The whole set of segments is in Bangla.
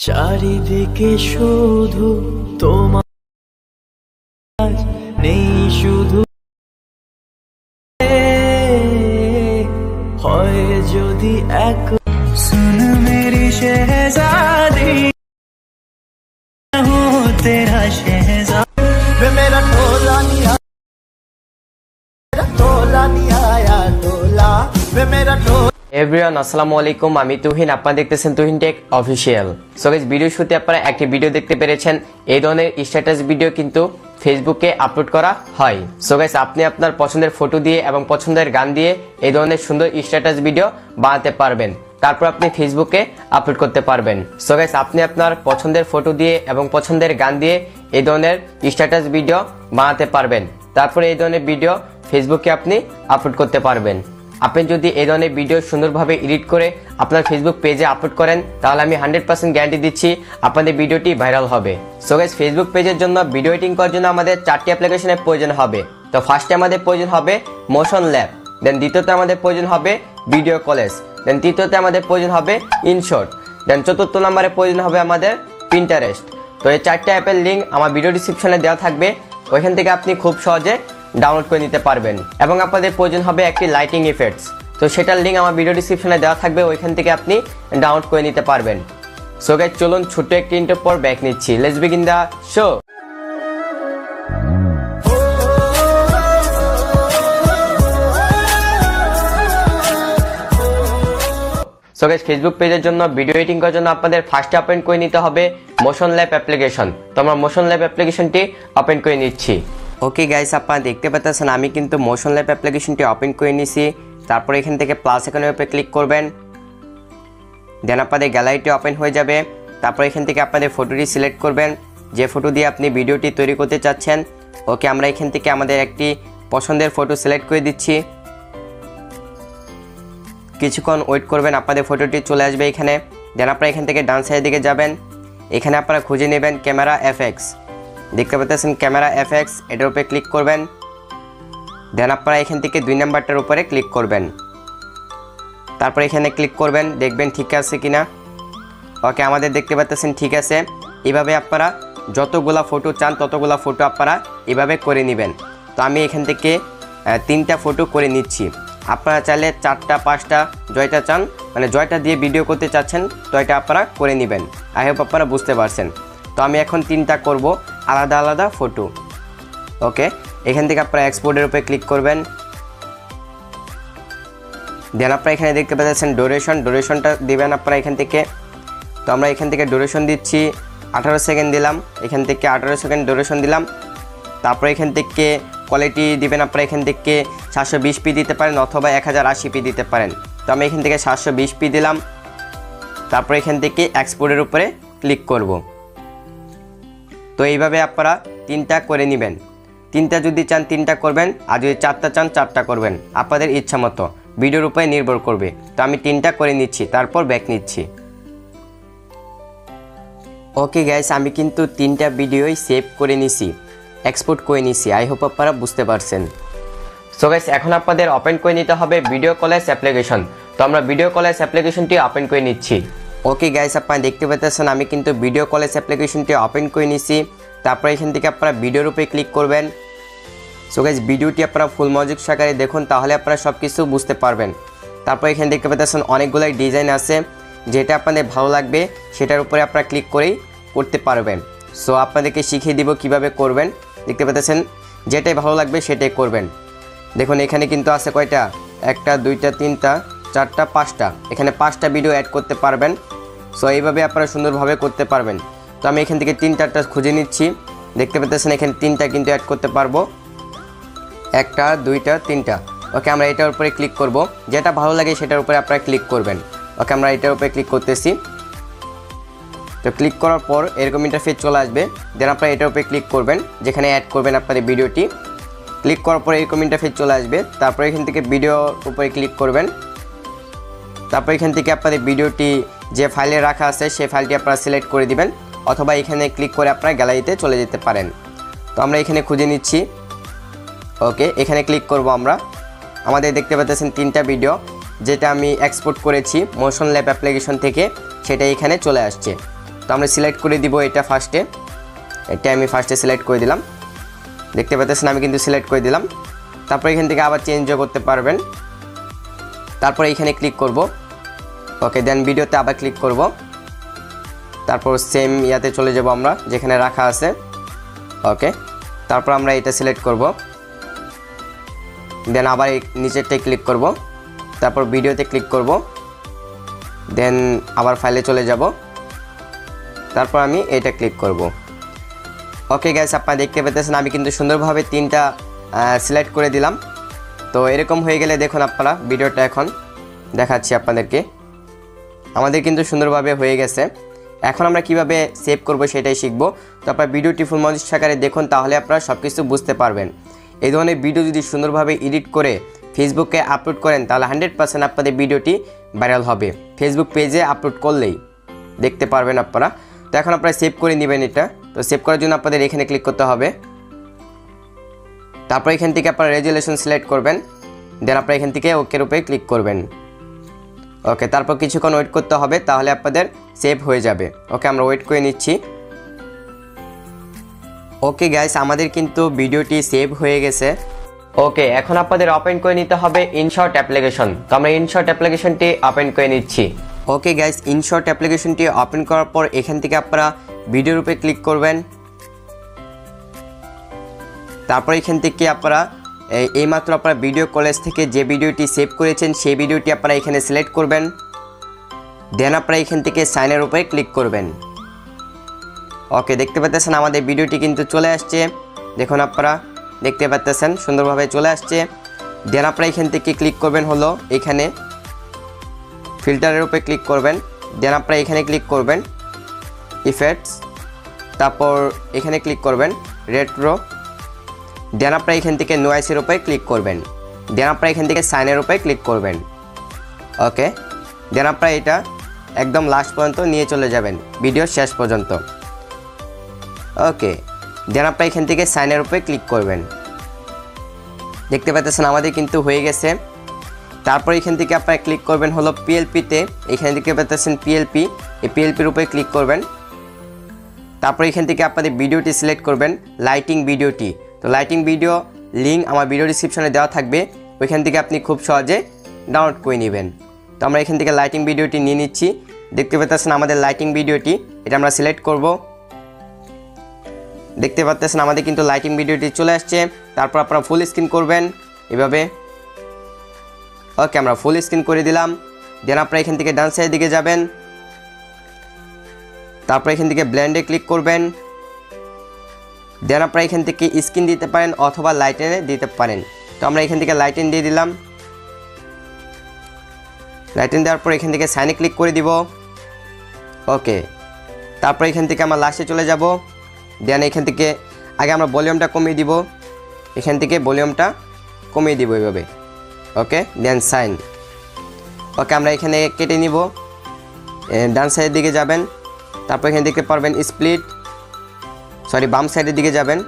চারিদিকে শুধু তোমার নেই শুধু হয় যদি এক सुन मेरी शहजादी हूँ तेरा शहजादा वे मेरा टोला नहीं आया टोला वे मेरा टोला এভরিওয়ান আসসালামু আলাইকুম, আমি তুহিন। আপনারা দেখতেছেন Tuhin take official. So guys, video শুরুতে আপনারা একটি ভিডিও দেখতে পেরেছেন। এই ধরনের স্ট্যাটাস ভিডিও কিন্তু ফেসবুকে আপলোড করা হয়। সো গাইস, আপনি আপনার পছন্দের ফটো দিয়ে এবং পছন্দের গান দিয়ে এই ধরনের সুন্দর স্ট্যাটাস ভিডিও বানাতে পারবেন, তারপর আপনি ফেসবুকে আপলোড করতে পারবেন। সো গাইস, আপনি আপনার পছন্দের ফটো দিয়ে এবং পছন্দের গান দিয়ে এই ধরনের স্ট্যাটাস ভিডিও বানাতে পারবেন, তারপরে এই ধরনের ভিডিও ফেসবুকে আপনি আপলোড করতে পারবেন। আপনি যদি এই ধরনের ভিডিও সুন্দরভাবে এডিট করে আপনার ফেসবুক পেজে আপলোড করেন, তাহলে আমি 100% গ্যারান্টি দিচ্ছি আপনাদের ভিডিওটি ভাইরাল হবে। সো গাইস, ফেসবুক পেজের জন্য ভিডিও এডিটিং করার জন্য আমাদের 4টি অ্যাপ্লিকেশনের প্রয়োজন হবে। তো ফার্স্টে আমাদের প্রয়োজন হবে মোশন ল্যাব, দেন দ্বিতীয়তে আমাদের প্রয়োজন হবে ভিডিও কলেজ, দেন তৃতীয়তে আমাদের প্রয়োজন হবে ইনশট, দেন চতুর্থ নম্বরে প্রয়োজন হবে আমাদের পিন্টারেস্ট। তো এই 4টা অ্যাপের লিঙ্ক আমার ভিডিও ডিসক্রিপশনে দেওয়া থাকবে, ওইখান থেকে আপনি খুব সহজে ডাউনলোড করে নিতে পারবেন। এবং আপনাদের প্রয়োজন হবে একটি লাইটিং ইফেক্টস, তো সেটার লিঙ্ক আমার ভিডিও ডিসক্রিপশনে দেওয়া থাকবে, ওইখান থেকে আপনি ডাউনলোড করে নিতে পারবেন। সো গাইস, চলুন ছোট্ট একটি ইন্ট্রো পর ব্যাক নিচ্ছি। Let's begin the show. So guys, Facebook পেজের জন্য ভিডিও এডিটিং করার জন্য আপনাদের ফার্স্টে ওপেন করে নিতে হবে মোশন ল্যাব অ্যাপ্লিকেশন। তো আমরা মোশন ল্যাব অ্যাপ্লিকেশনটি ওপেন করে নিচ্ছি। ওকে গাইস, আপনারা দেখতে পাচ্ছেন আমি কিন্তু মোশন ল্যাব অ্যাপ্লিকেশনটি ওপেন করে নিয়েছি। তারপর এখান থেকে প্লাস আইকনের উপরে ক্লিক করবেন, দেন আপনাদের গ্যালারিটি ওপেন হয়ে যাবে। তারপর এখান থেকে আপনাদের ফটোটি সিলেক্ট করবেন, যে ফটো দিয়ে আপনি ভিডিওটি তৈরি করতে চাচ্ছেন। ওকে, আমরা এখান থেকে আমাদের একটি পছন্দের ফটো সিলেক্ট করে দিচ্ছি। কিছুক্ষণ ওয়েট করবেন, আপনাদের ফটোটি চলে আসবে এখানে। দেন আপনারা এখান থেকে ডান সাইডের দিকে যাবেন, এখানে আপনারা খুঁজে নেবেন ক্যামেরা এফএক্স। দেখতে পাচ্ছেন ক্যামেরা এফএক্স, এটার উপরে ক্লিক করবেন। দেন আপনারা এখান থেকে 2 নাম্বারটার উপরে ক্লিক করবেন, তারপর এখানে ক্লিক করবেন, দেখবেন ঠিক আছে কিনা। ওকে, আমাদের দেখতে পাচ্ছেন ঠিক আছে। এইভাবে আপনারা যতগুলা ফটো চান ততগুলা ফটো আপনারা এভাবে করে নেবেন। তো আমি এখান থেকে 3টা ফটো করে নিচ্ছি। আপনারা চাইলে 4টা 5টা জয়টা চান, মানে জয়টা দিয়ে ভিডিও করতে চাচ্ছেন তো এটা আপনারা করে নেবেন। আই হোপ আপনারা বুঝতে পারছেন। তো আমি এখন 3টা করব আলাদা আলাদা ফটো। ওকে, এখান থেকে আপনারা এক্সপোর্টের উপরে ক্লিক করবেন। দেন আপনারা এখানে দেখতে পাচ্ছেন ডুরেশনটা দিবেন আপনারা এখান থেকে। তো আমরা এখান থেকে ডুরেশন দিচ্ছি 18 সেকেন্ড দিলাম, এখান থেকে 18 সেকেন্ড ডুরেশন দিলাম। তারপরে এখান থেকে কোয়ালিটি দিবেন আপনারা এখান থেকে 720p দিতে পারেন অথবা 1080p দিতে পারেন। তো আমি এখান থেকে 720p দিলাম। তারপরে এখান থেকে এক্সপোর্টের উপরে ক্লিক করব। তো এইভাবে আপনারা 3টা করে নেবেন। 3টা যদি চান 3টা করবেন, আর যদি 4টা চান 4টা করবেন, আপনাদের ইচ্ছা মতো, ভিডিওর উপরে নির্ভর করবে। তো আমি 3টা করে নিচ্ছি, তারপর ব্যাক নিচ্ছি। ওকে গাইস, আমি কিন্তু 3টা ভিডিওই সেভ করে নিছি, এক্সপোর্ট করে নিছি। আই হোপ আপনারা বুঝতে পারছেন। সো গাইস, এখন আপনাদের ওপেন করে নিতে হবে ভিডিও কলেজ অ্যাপ্লিকেশন। তো আমরা ভিডিও কলেজ অ্যাপ্লিকেশনটি ওপেন করে নিচ্ছি। ওকে গাইস, আপনারা দেখতে পাচ্ছেন আমি কিন্তু ভিডিও কলেজ অ্যাপ্লিকেশনটি ওপেন করে নিছি। তারপর এখান থেকে আপনারা ভিডিওর উপরে ক্লিক করবেন। সো গাইস, ভিডিওটি আপনারা ফুল মনোযোগ সহকারে দেখুন, তাহলে আপনারা সব কিছু বুঝতে পারবেন। তারপর এখানে দেখতে পাচ্ছেন অনেকগুলাই ডিজাইন আছে, যেটা আপনাদের ভালো লাগবে সেটার উপরে আপনারা ক্লিক করেই করতে পারবেন। সো আপনাদেরকে শিখিয়ে দিব কিভাবে করবেন। দেখতে পাচ্ছেন যেটাই ভালো লাগবে সেটাই করবেন। দেখুন এখানে কিন্তু আছে কয়টা, 1টা 2টা 3টা 4টা 5টা, এখানে 5টা ভিডিও অ্যাড করতে পারবেন। সো এইভাবে আপনারা সুন্দরভাবে করতে পারবেন। তো আমি এখান থেকে 3টা খুঁজে নিচ্ছি। দেখতে পাচ্ছেন এখানে 3টা কিন্তু অ্যাড করতে পারবো, 1টা 2টা 3টা। ওকে, আমরা এটার উপরে ক্লিক করব, যেটা ভালো লাগে সেটার উপরে আপনারা ক্লিক করবেন। ওকে, আমরা এটার উপরে ক্লিক করতেছি। তো ক্লিক করার পর এরকম ইন্টারফেস চলে আসবে। দেন আপনারা এটার উপরে ক্লিক করবেন, যেখানে অ্যাড করবেন আপনাদের ভিডিওটি। ক্লিক করার পর এরকম ইন্টারফেস চলে আসবে। তারপর এখান থেকে ভিডিওর উপরে ক্লিক করবেন। তারপর এখান থেকে আপনাদের ভিডিওটি যে ফাইলে রাখা আছে সেই ফাইলটি আপনারা সিলেক্ট করে দিবেন, অথবা এখানে ক্লিক করে আপনারা গ্যালারিতে চলে যেতে পারেন। তো আমরা এখানে খুঁজে নিচ্ছি। ওকে, এখানে ক্লিক করব আমরা। আমাদের দেখতে পাচ্ছেন 3টা ভিডিও, যেটা আমি এক্সপোর্ট করেছি মোশন ল্যাব অ্যাপ্লিকেশন থেকে, সেটা এখানে চলে আসছে। তো আমরা সিলেক্ট করে দিব এটা ফার্স্টে, এটা আমি ফার্স্টে সিলেক্ট করে দিলাম। দেখতে পাচ্ছেন আমি কিন্তু সিলেক্ট করে দিলাম। তারপর এখান থেকে আবার চেঞ্জও করতে পারবেন। তারপর এখানে ক্লিক করব, ওকে, দেন ভিডিওতে আবার ক্লিক করব। তারপর সেম ইয়াতে চলে যাব আমরা যেখানে রাখা আছে, ওকে। তারপর আমরা এটা সিলেক্ট করব, দেন আবার এই নিচেরটায় ক্লিক করব। তারপর ভিডিওতে ক্লিক করব, দেন আবার ফাইলে চলে যাব। তারপর আমি এটা ক্লিক করব। ওকে গাইস, আপনারা দেখতে পেতেছেন আমি কিন্তু সুন্দরভাবে 3টা সিলেক্ট করে দিলাম। তো এরকম হয়ে গেলে দেখুন আপনারা, ভিডিওটা এখন দেখাচ্ছি আপনাদেরকে। আমাদের কিন্তু সুন্দরভাবে হয়ে গেছে। এখন আমরা কিভাবে সেভ করব সেটাই শিখব। তো আপনারা ভিডিওটি ফুল মনোযোগ সহকারে দেখুন, তাহলে আপনারা সব কিছু বুঝতে পারবেন। এই ধরনের ভিডিও যদি সুন্দরভাবে এডিট করে ফেসবুকে আপলোড করেন তাহলে 100% আপনাদের ভিডিওটি ভাইরাল হবে। ফেসবুক পেজে আপলোড করলেই দেখতে পারবেন আপনারা। তো এখন আপনারা সেভ করে নেবেন এটা। তো সেভ করার জন্য আপনাদের এখানে ক্লিক করতে হবে। তারপর এখান থেকে আপনারা রেজুলেশন সিলেক্ট করবেন, দেন আপনারা এখান থেকে ওকের উপরে ক্লিক করবেন, ওকে। তারপর কিছুক্ষণ ওয়েট করতে হবে, তাহলে আপনাদের সেভ হয়ে যাবে। ওকে, আমরা ওয়েট করে নিচ্ছি। ওকে গাইস, আমাদের কিন্তু ভিডিওটি সেভ হয়ে গেছে। ওকে, এখন আপনাদের ওপেন করে নিতে হবে ইনশট অ্যাপ্লিকেশন। তো আমরা ইনশট অ্যাপ্লিকেশনটি ওপেন করে নিচ্ছি। ওকে গাইস, ইনশট অ্যাপ্লিকেশনটি ওপেন করার পর এখান থেকে আপনারা ভিডিওর উপরে ক্লিক করবেন। তারপর এখান থেকে আপনারা এইমাত্র আপনারা ভিডিও কলেজ থেকে যে ভিডিওটি সেভ করেছেন সেই ভিডিওটি আপনারা এখানে সিলেক্ট করবেন। দেন আপনারা এখান থেকে সাইনের উপরে ক্লিক করবেন। ওকে, দেখতে পাচ্ছেন আমাদের ভিডিওটি কিন্তু চলে আসছে। দেখুন আপনারা দেখতে পাচ্ছেন সুন্দরভাবে চলে আসছে। দেন আপনারা এখান থেকে ক্লিক করবেন হলো এখানে ফিল্টারের উপরে ক্লিক করবেন। দেন আপনারা এখানে ক্লিক করবেন ইফেক্টস, তারপর এখানে ক্লিক করবেন রেট্রো। দেন আপনারা এখান থেকে নয়েসের উপরে ক্লিক করবেন। দেন আপনারা এখান থেকে সাইনের উপরে ক্লিক করবেন। ওকে, দেন আপনারা এটা একদম লাস্ট পর্যন্ত নিয়ে চলে যাবেন, ভিডিও শেষ পর্যন্ত। ওকে, দেন আপনারা এখান থেকে সাইনের উপরে ক্লিক করবেন। দেখতে পাচ্ছেন আমাদের কিন্তু হয়ে গেছে। তারপর এখান থেকে আপনারা ক্লিক করবেন হলো পিএলপিতে। এখানে দেখতে পাচ্ছেন পিএলপি, এই পিএলপির উপরে ক্লিক করবেন। তারপর এখান থেকে আপনাদের ভিডিওটি সিলেক্ট করবেন, লাইটিং ভিডিওটি। তো লাইটিং ভিডিও লিঙ্ক আমার ভিডিও ডিসক্রিপশনে দেওয়া থাকবে, ওইখান থেকে আপনি খুব সহজে ডাউনলোড করে নেবেন। তো আমরা এখান থেকে লাইটিং ভিডিওটি নিয়ে নিচ্ছি। দেখতে পাচ্ছেন আমাদের লাইটিং ভিডিওটি, এটা আমরা সিলেক্ট করব। দেখতে পাচ্ছেন আমাদের কিন্তু লাইটিং ভিডিওটি চলে আসছে। তারপর আপনারা ফুল স্ক্রিন করবেন এভাবে। ওকে, আমরা ফুল স্ক্রিন করে দিলাম। দেন আপনারা এখান থেকে ডান সাইডের দিকে যাবেন। তারপর এখান থেকে ব্লেন্ডে ক্লিক করবেন। দেন আপনারা এখান থেকে স্ক্রিন দিতে পারেন অথবা লাইটেনে দিতে পারেন। তো আমরা এখান থেকে লাইটেন দিয়ে দিলাম। লাইটেন দেওয়ার পর এখান থেকে সাইনে ক্লিক করে দিব। ওকে, তারপর এখান থেকে আমরা লাস্টে চলে যাব। দেন এখান থেকে আগে আমরা ভলিউমটা কমিয়ে দিব, এখান থেকে ভলিউমটা কমিয়ে দিব এইভাবে। ওকে, দেন সাইন। ওকে, আমরা এখানে কেটে নিব। ডান সাইডের দিকে যাবেন। তারপর এখানে দেখতে পারবেন স্প্লিট, বাম সাইডের দিকে যাবেন।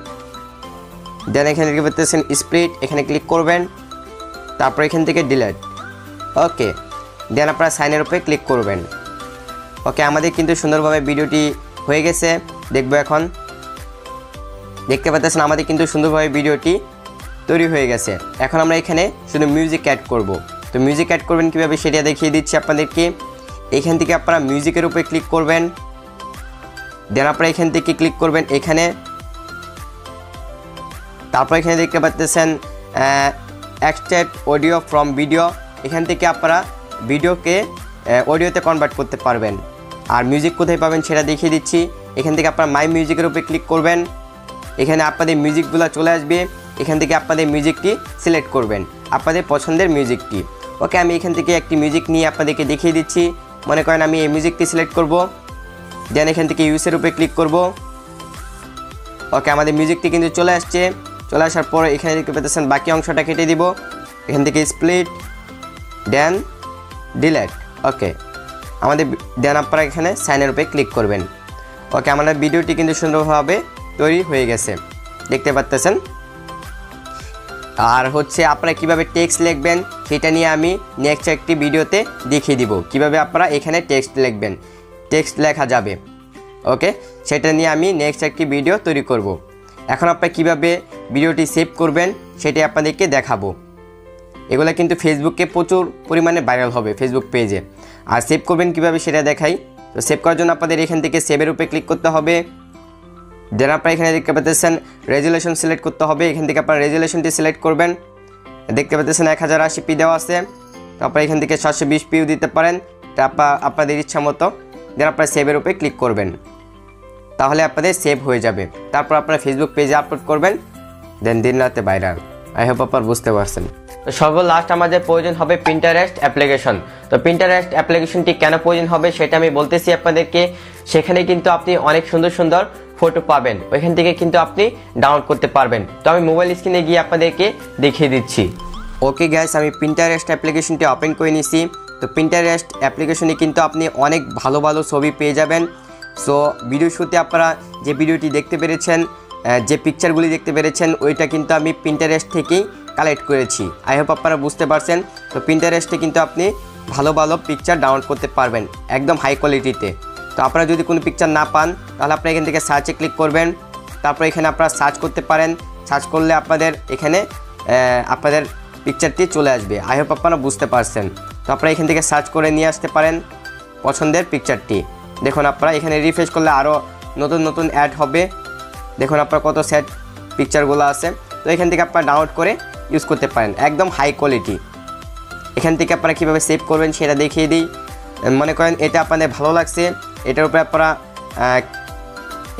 দেন এখানে দেখতে পাচ্ছেন স্প্লিট, এখানে ক্লিক করবেন। তারপর এখান থেকে ডিলিট। ওকে, দেন আপনারা সাইনের উপরে ক্লিক করবেন। ওকে, আমাদের কিন্তু সুন্দরভাবে ভিডিওটি হয়ে গেছে। দেখবো এখন। দেখতে পাচ্ছেন আমাদের কিন্তু সুন্দরভাবে ভিডিওটি তৈরি হয়ে গেছে। এখন আমরা এখানে শুধু মিউজিক অ্যাড করব। তো মিউজিক অ্যাড করবেন কীভাবে সেটা দেখিয়ে দিচ্ছি আপনাদেরকে। এখান থেকে আপনারা মিউজিকের উপরে ক্লিক করবেন। দেন আপনারা এখান থেকে ক্লিক করবেন এখানে। তারপর এখানে দেখতে পাচ্ছেন এক্সট্রাক্ট অডিও ফ্রম ভিডিও। এখান থেকে আপনারা ভিডিওকে অডিওতে কনভার্ট করতে পারবেন। আর মিউজিক কোথায় পাবেন সেটা দেখিয়ে দিচ্ছি। এখান থেকে আপনারা মাই মিউজিকের উপরে ক্লিক করবেন। এখানে আপনাদের মিউজিকগুলো চলে আসবে। এখান থেকে আপনাদের মিউজিকটি সিলেক্ট করবেন, আপনাদের পছন্দের মিউজিকটি। ওকে, আমি এখান থেকে একটি মিউজিক নিয়ে আপনাদেরকে দেখিয়ে দিচ্ছি। মনে করেন আমি এই মিউজিকটি সিলেক্ট করব। দেন এখান থেকে ইউসের উপরে ক্লিক করব। ওকে, আমাদের মিউজিকটি কিন্তু চলে আসছে। চলে আসার পর এখানে দেখতে পাচ্ছেন বাকি অংশটা কেটে দিব। এখান থেকে স্প্লিট, দেন ডিলিট। ওকে, আমাদের দেন আপনারা এখানে সাইনের উপরে ক্লিক করবেন। ওকে, আমাদের ভিডিওটি কিন্তু সুন্দরভাবে তৈরি হয়ে গেছে, দেখতে পাচ্ছেন। আর আপনারা কিভাবে টেক্সট লিখবেন সেটা নিয়ে আমি নেক্সট একটি ভিডিওতে দেখিয়ে দিব, কিভাবে আপনারা এখানে টেক্সট লিখবেন, টেক্সট লেখা যাবে। ওকে, সেটা নিয়ে আমি নেক্সট একটি ভিডিও তৈরি করব। এখন আপনারা কীভাবে ভিডিওটি সেভ করবেন সেটাই আপনাদেরকে দেখাবো। এগুলো কিন্তু ফেসবুকে প্রচুর পরিমাণে ভাইরাল হবে, ফেসবুক পেজে। আর সেভ করবেন কীভাবে সেটা দেখাই। তো সেভ করার জন্য আপনাদের এখান থেকে সেভের উপরে ক্লিক করতে হবে। দেন আপনারা এখানে দেখতে পাচ্ছেন রেজুলেশন সিলেক্ট করতে হবে। এখান থেকে আপনারা রেজুলেশনটি সিলেক্ট করবেন। দেখতে পাচ্ছেন 1080p দেওয়া আছে। তো আপনারা এখান থেকে 720p দিতে পারেন, এটা আপনাদের ইচ্ছা মতো। দেন আপনারা সেভের উপরে ক্লিক করবেন, তাহলে আপনাদের সেভ হয়ে যাবে। তারপর আপনারা ফেসবুক পেজে আপলোড করবেন, দেন দিন রাতে ভাইরাল। আই হোপ আপনারা বুঝতে পারছেন। তো সর্বলাস্ট আমাদের প্রয়োজন হবে পিন্টারেস্ট অ্যাপ্লিকেশন। তো পিন্টারেস্ট অ্যাপ্লিকেশনটি কেন প্রয়োজন হবে সেটা আমি বলতেছি আপনাদেরকে। সেখানে কিন্তু আপনি অনেক সুন্দর সুন্দর ফটো পাবেন, ওইখান থেকে কিন্তু আপনি ডাউনলোড করতে পারবেন। তো আমি মোবাইল স্ক্রিনে গিয়ে আপনাদেরকে দেখিয়ে দিচ্ছি। ওকে গাইস, আমি পিন্টারেস্ট অ্যাপ্লিকেশনটি ওপেন করে নিয়েছি। তো পিন্টারেস্ট অ্যাপ্লিকেশনে কিন্তু আপনি অনেক ভালো ভালো ছবি পেয়ে যাবেন। সো ভিডিও শুতে আপনারা যে ভিডিওটি দেখতে পেরেছেন, যে পিকচারগুলি দেখতে পেরেছেন, ওইটা কিন্তু আমি পিন্টারেস্ট থেকেই কালেক্ট করেছি। আই হোপ আপনারা বুঝতে পারছেন। তো পিন্টারেস্টে কিন্তু আপনি ভালো ভালো পিকচার ডাউনলোড করতে পারবেন একদম হাই কোয়ালিটিতে। তো আপনারা যদি কোনো পিকচার না পান তাহলে আপনারা এখান থেকে সার্চে ক্লিক করবেন। তারপর এখানে আপনারা সার্চ করতে পারেন। সার্চ করলে আপনাদের এখানে আপনাদের পিকচারটি চলে আসবে। আই হোপ আপনারা বুঝতে পারছেন। তো আপনারা এখান থেকে সার্চ করে নিয়ে আসতে পারেন পছন্দের পিকচারটি। দেখুন আপনারা এখানে রিফ্রেশ করলে আরও নতুন নতুন অ্যাড হবে। দেখুন আপনার কত সেট পিকচারগুলো আছে। তো এখান থেকে আপনারা ডাউনলোড করে ইউজ করতে পারেন একদম হাই কোয়ালিটি। এখান থেকে আপনারা কীভাবে সেভ করবেন সেটা দেখিয়ে দিই। মনে করেন এটা আপনাদের ভালো লাগছে, এটার উপরে আপনারা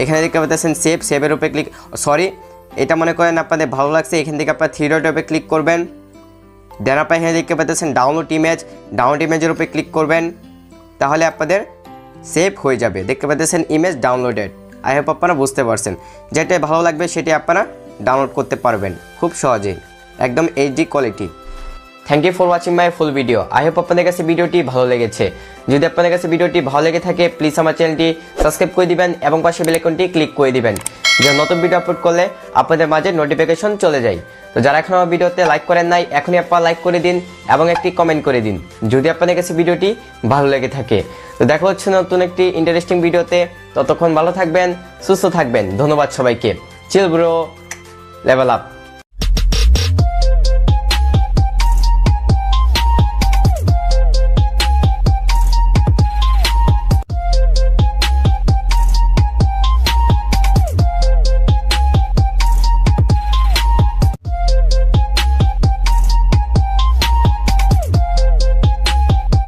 এখানে দেখতে পাচ্ছেন সেভের উপরে ক্লিক, এটা মনে করেন আপনাদের ভালো লাগছে, এখান থেকে আপনারা 3 ডটের উপরে ক্লিক করবেন। দেন আপনারা এখানে দেখতে পাচ্ছেন ডাউনলোড ইমেজের উপরে ক্লিক করবেন, তাহলে আপনাদের সেভ হয়ে যাবে। দেখতে পাচ্ছেন ইমেজ ডাউনলোডেড। আই হোপ আপনারা বুঝতে পারছেন। যেটাই ভালো লাগবে সেটি আপনারা ডাউনলোড করতে পারবেন খুব সহজেই, একদম HD quality. Thank you for watching my full video. I hope আপনাদের কাছে ভিডিওটি ভালো লেগেছে। যদি আপনাদের কাছে ভিডিওটি ভালো লেগে থাকে প্লিজ আমার চ্যানেলটি সাবস্ক্রাইব করে দিবেন এবং পাশে বেল আইকনটি ক্লিক করে দিবেন, যে নতুন ভিডিও আপলোড করলে আপনাদের মাঝে নোটিফিকেশন চলে যায়। তো যারা এখন আমার ভিডিওতে লাইক করেন নাই, এখনই আপনারা লাইক করে দিন এবং একটি কমেন্ট করে দিন যদি আপনাদের কাছে ভিডিওটি ভালো লেগে থাকে। তো দেখা হচ্ছে নতুন একটি ইন্টারেস্টিং ভিডিওতে। ততক্ষণ ভালো থাকবেন, সুস্থ থাকবেন। ধন্যবাদ সবাইকে। Chill bro, level up.